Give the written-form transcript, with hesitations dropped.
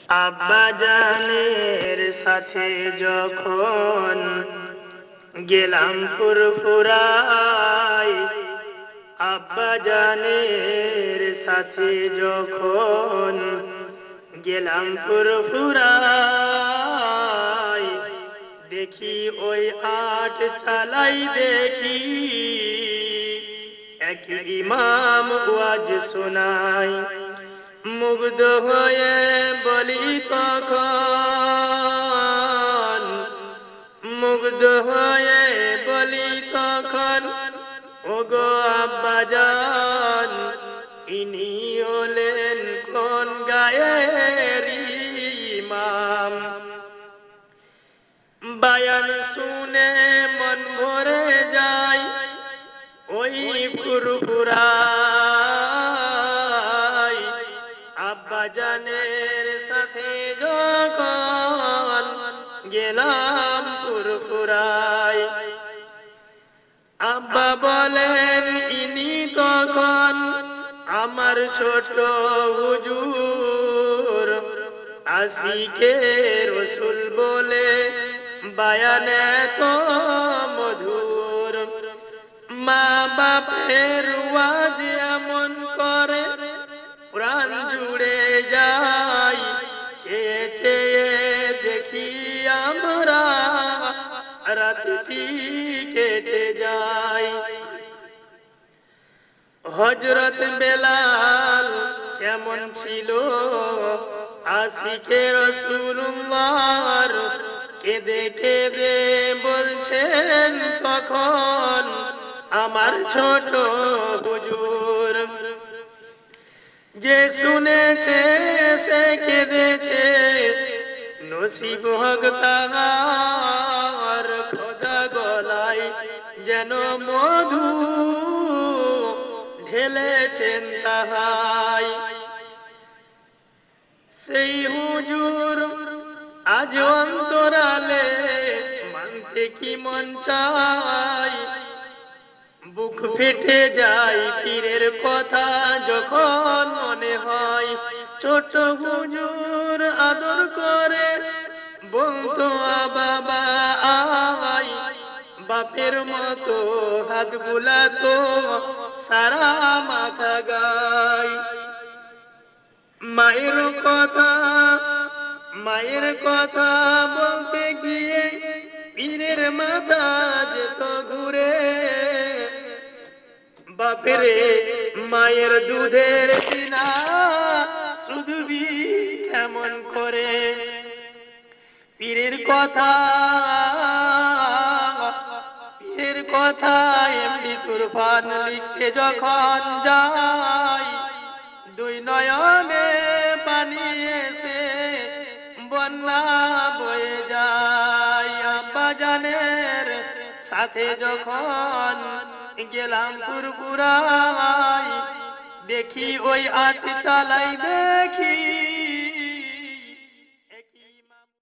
আব্বা জানের সাথে যখন গেলাম ফুরফুরাই, আব্বা জানের সাথে যখন গেলাম ফুরফুরাই, দেখি ওই আট চালাই দেখি এক ইমাম ওয়াজ শোনাই। মুগ্ধ হয়ে বলি তখন, মুগ্ধ হয়ে বলি তখন, ওগো আব্বাজান ইনি হলেন কোন গায়ের ইমাম। বায়ান শুনে মন ভরে যায় ওই ফুরফুরাই, আব্বাজানের সাথে যখন গেলাম ফুরফুরাই। আব্বা বলেন ইনি তখন আমার ছোট হুজুর, আশিকে রসুল বলে বায়ানে তো মধুর। মা বাপের ওয়াজ এমন করে প্রাণ জুড়ে যাই, চেয়ে চেয়ে দেখি আমরা রাতটি কেটে যায়। হযরত বেলাল কেমন ছিল আশিকে রাসূলুল্লাহর, কেঁদে কেঁদে বলছেন তখন আমার ছোট হুজুর। যে শুনেছে সে কেঁদেছে, নসিব হক তাহার, খোদা গলায় যেন মধু ঢেলেছেন তাহাই। সেই হুজুর আজ অন্তরালে মানতে কি মন চাই, বুক ফেটে যায় পীরের কথা যখন মনে হয়। ছোট হুজুর আদর করে বলতো বাবা আয়, বাপের মতো হাত বুলাতো সারা মাথা গায়। মায়ের কথা, মায়ের কথা বলতে গিয়ে পীরের মাথা যেত ঘুরে। বাপেরে মায়ের দুধের কিনা শুধবি কেমন করে। পীরের কথা, পীরের কথা এমনি তুরফান লিখতে যখন যাই, দুই নয়নে পানি এসে বন্যা বয়ে যায়। আব্বাজানের সাথে যখন গেলাম ফুরফুরাই, দেখি ওই আট চালাই দেখি